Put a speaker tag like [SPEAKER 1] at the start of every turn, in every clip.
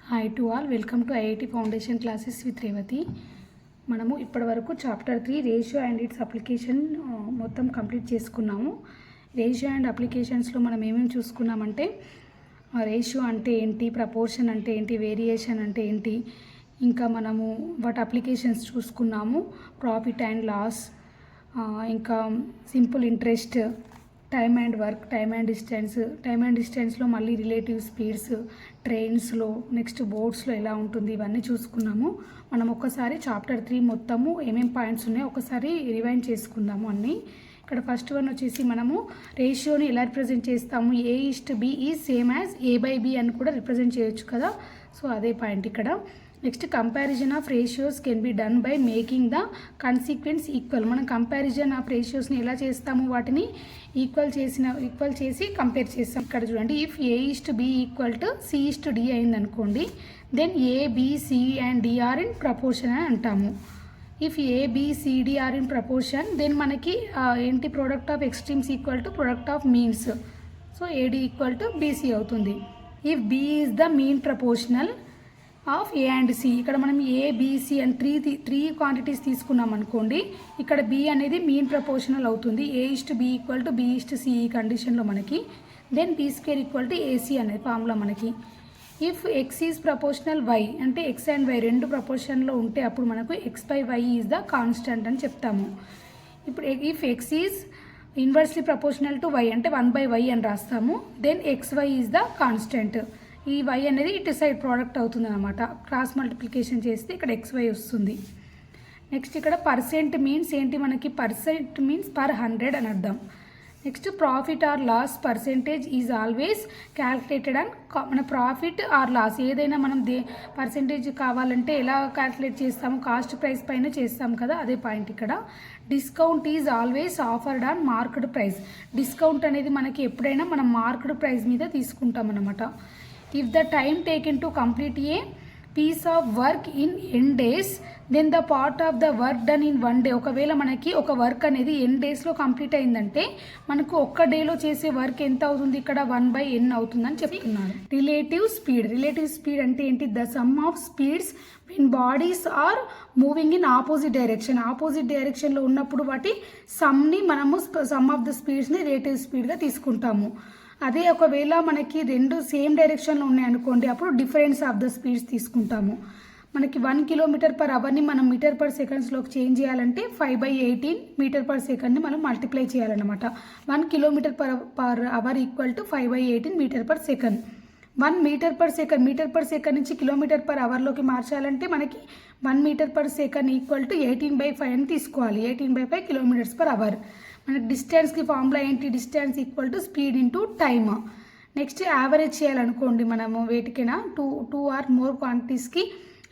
[SPEAKER 1] Hi to all, welcome to IIT foundation classes with Revathi. మనము ఇప్పటివరకు chapter 3 ratio and it's application మొత్తం complete చేసుకున్నాము. Ratio and అప్లికేషన్స్లో మనం ఏమేమి చూసుకున్నామంటే రేషియో అంటే ఏంటి, ప్రపోర్షన్ అంటే ఏంటి, వేరియేషన్ అంటే ఏంటి, ఇంకా మనము వాటి అప్లికేషన్స్ చూసుకున్నాము. ప్రాఫిట్ అండ్ లాస్, ఇంకా simple interest, time and work, time and డిస్టెన్స్లో మళ్ళీ రిలేటివ్ స్పీడ్స్, ట్రైన్స్లో, నెక్స్ట్ బోట్స్లో ఎలా ఉంటుంది, ఇవన్నీ చూసుకున్నాము. మనం ఒక్కసారి చాప్టర్ 3 మొత్తము ఏమేం పాయింట్స్ ఉన్నాయో ఒకసారి రివైండ్ చేసుకుందాము అన్నీ. ఇక్కడ ఫస్ట్ వన్ వచ్చేసి మనము రేషియోని ఎలా రిప్రజెంట్ చేస్తాము, A:B is same as A/B అని కూడా రిప్రజెంట్ చేయొచ్చు కదా. సో అదే పాయింట్ ఇక్కడ. Next comparison of ratios can be done by making the consequence equal. మనం కంపారిజన్ ఆఫ్ రేషియోస్ని ఎలా చేస్తాము, వాటిని ఈక్వల్ చేసి కంపేర్ చేస్తాం. ఇక్కడ చూడండి, if A:B equal to C:D అయిందనుకోండి, then A, B, C and D are in proportion అని అంటాము. If A, B, C, D are in proportion, then మనకి ఏంటి, product of extremes equal to product of means. So AD equal to BC అవుతుంది. If B is the mean proportional of A and C, ఇక్కడ మనం A, B, C and three quantities తీసుకున్నాం అనుకోండి, ఇక్కడ B అనేది mean proportional అవుతుంది. A:B equal to B:C ఈ కండిషన్లో మనకి, then B² equal to AC అనేది ఫార్ములా మనకి. If X is proportional Y, అంటే X అండ్ Y రెండు ప్రపోర్షన్లో ఉంటే అప్పుడు మనకు X/Y ఈజ్ ద కాన్స్టెంట్ అని చెప్తాము. ఇప్పుడు if X is inversely proportional to Y, అంటే 1/Y అని రాస్తాము, then XY is the constant. ఈ Y అనేది ఇటు సైడ్ ప్రోడక్ట్ అవుతుంది అనమాట. క్రాస్ మల్టిప్లికేషన్ చేస్తే ఇక్కడ XY వస్తుంది. నెక్స్ట్ ఇక్కడ పర్సెంట్ మీన్స్ ఏంటి, మనకి పర్సెంట్ మీన్స్ పర్ 100 అని అర్థం. Next profit or loss percentage is always calculated and, మన ప్రాఫిట్ ఆర్ లాస్ ఏదైనా మనం పర్సెంటేజ్ కావాలంటే ఎలా క్యాల్కులేట్ చేస్తాము, కాస్ట్ ప్రైస్ పైన చేస్తాము కదా, అదే పాయింట్ ఇక్కడ. Discount is always offered on marked price. Discount అనేది మనకి ఎప్పుడైనా మనం మార్క్డ్ ప్రైస్ మీద తీసుకుంటాం అన్నమాట. If the time taken to complete a piece of work in n days, then the part of the work done in 1 day. ఒకవేళ మనకి ఒక వర్క్ అనేది n డేస్లో కంప్లీట్ అయిందంటే మనకు ఒక్క డేలో చేసే వర్క్ ఎంత అవుతుంది, ఇక్కడ 1/n అవుతుందని చెప్తున్నారు. రిలేటివ్ స్పీడ్ అంటే ఏంటి, the sum of speeds when bodies are moving in opposite డైరెక్షన్లో ఉన్నప్పుడు వాటి సమ్ని మనము సమ్ ఆఫ్ ద స్పీడ్స్ని రిలేటివ్ స్పీడ్గా తీసుకుంటాము. అదే ఒకవేళ మనకి రెండు సేమ్ డైరెక్షన్లో ఉన్నాయనుకోండి, అప్పుడు డిఫరెన్స్ ఆఫ్ ద స్పీడ్స్ తీసుకుంటాము. మనకి 1 km/hని మనం మీటర్/సెకండ్స్లోకి చేంజ్ చేయాలంటే 5/18 మీటర్/సెకండ్ని మనం మల్టిప్లై చేయాలన్నమాట. 1 km/h ఈక్వల్ టు 5/18 మీటర్/సెకండ్. 1 మీటర్/సెకండ్ నుంచి km/hలోకి మార్చాలంటే మనకి 1 మీటర్/సెకండ్ ఈక్వల్ టు 18/5 అని తీసుకోవాలి. 18/5 km/h. మనకి డిస్టెన్స్కి ఫార్ములా ఏంటి, distance equal to speed into time. Next average చేయాలనుకోండి, మనము వేటికైనా టూ ఆర్ మోర్ క్వాంటిటీస్కి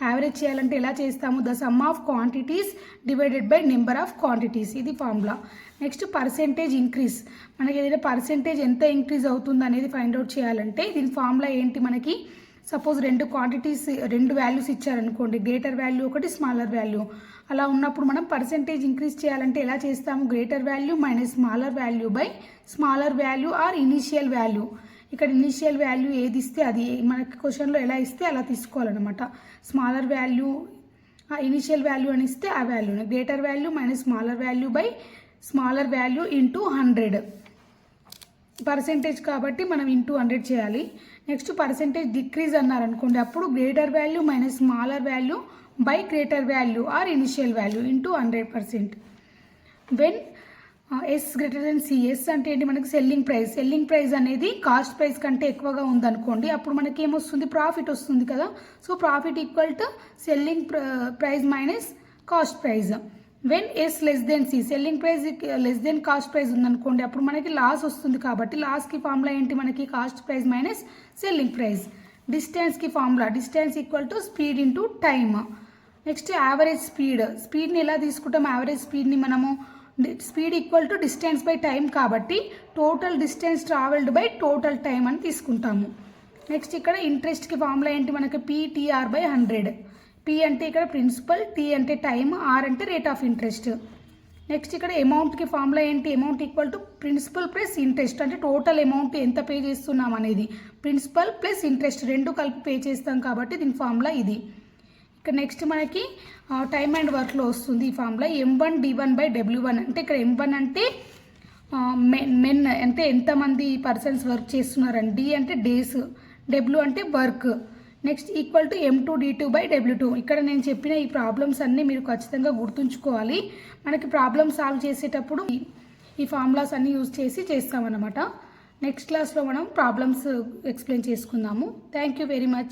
[SPEAKER 1] యావరేజ్ చేయాలంటే ఎలా చేస్తాము, the sum of quantities divided by number of quantities, ఇది ఫార్ములా. నెక్స్ట్ పర్సెంటేజ్ ఇంక్రీజ్, మనకి ఏదైనా పర్సెంటేజ్ ఎంత ఇంక్రీజ్ అవుతుంది అనేది ఫైండ్ అవుట్ చేయాలంటే దీని ఫార్ములా ఏంటి, మనకి సపోజ్ రెండు వాల్యూస్ ఇచ్చారనుకోండి, గ్రేటర్ వాల్యూ ఒకటి, స్మాలర్ వాల్యూ. అలా ఉన్నప్పుడు మనం పర్సెంటేజ్ ఇంక్రీజ్ చేయాలంటే ఎలా చేస్తాము, greater value minus smaller value by smaller value or initial value. ఇక్కడ ఇనీషియల్ వాల్యూ ఏది ఇస్తే అది మనకి క్వశ్చన్లో ఎలా ఇస్తే అలా తీసుకోవాలన్నమాట. స్మాలర్ వాల్యూ ఇనీషియల్ వాల్యూ అని ఇస్తే ఆ వాల్యూని, greater value minus smaller value by smaller value into 100. Percentage కాబట్టి మనం ఇంటూ 100 చేయాలి. నెక్స్ట్ పర్సెంటేజ్ డిక్రీజ్ అన్నారనుకోండి, అప్పుడు greater value minus smaller value by greater value or initial value into 100%. When S greater than C, S అంటే ఏంటి, మనకి selling price అనేది cost price కంటే ఎక్కువగా ఉందనుకోండి, అప్పుడు మనకి ఏమొస్తుంది, ప్రాఫిట్ వస్తుంది కదా. So profit equal to selling price minus cost price. When S less than C, selling price less than cost price ఉందనుకోండి, అప్పుడు మనకి లాస్ వస్తుంది. కాబట్టి లాస్కి ఫార్ములా ఏంటి, మనకి cost price minus selling price. డిస్టెన్స్కి formula, distance equal to speed into time. Next average స్పీడ్ని ఎలా తీసుకుంటాం, యావరేజ్ స్పీడ్ని మనము speed equal to distance by time కాబట్టి total distance travelled by total time అని తీసుకుంటాము. నెక్స్ట్ ఇక్కడ ఇంట్రెస్ట్కి ఫార్ములా ఏంటి, మనకి PTR/100. P అంటే ఇక్కడ ప్రిన్సిపల్, T అంటే టైమ్, R అంటే రేట్ ఆఫ్ ఇంట్రెస్ట్. నెక్స్ట్ ఇక్కడ అమౌంట్కి ఫార్ములా ఏంటి, amount equal to principal plus interest, అంటే టోటల్ అమౌంట్ ఎంత పే చేస్తున్నాం అనేది ప్రిన్సిపల్ ప్లస్ ఇంట్రెస్ట్ రెండు కలిపి పే చేస్తాం కాబట్టి దీని ఫార్ములా ఇది. ఇక్కడ నెక్స్ట్ మనకి టైమ్ అండ్ వర్క్లో వస్తుంది ఈ ఫార్ములా M1D1/W1, అంటే ఇక్కడ M1 అంటే మెన్ అంటే ఎంతమంది పర్సన్స్ వర్క్ చేస్తున్నారని, D అంటే డేస్, W అంటే work, next equal to M2D2/W2. ఇక్కడ నేను చెప్పిన ఈ ప్రాబ్లమ్స్ అన్నీ మీరు ఖచ్చితంగా గుర్తుంచుకోవాలి. మనకి ప్రాబ్లమ్ సాల్వ్ చేసేటప్పుడు ఈ ఫార్ములాస్ అన్నీ యూజ్ చేసి చేస్తామన్నమాట. నెక్స్ట్ క్లాస్లో మనం ప్రాబ్లమ్స్ ఎక్స్ప్లెయిన్ చేసుకుందాము. Thank you very much.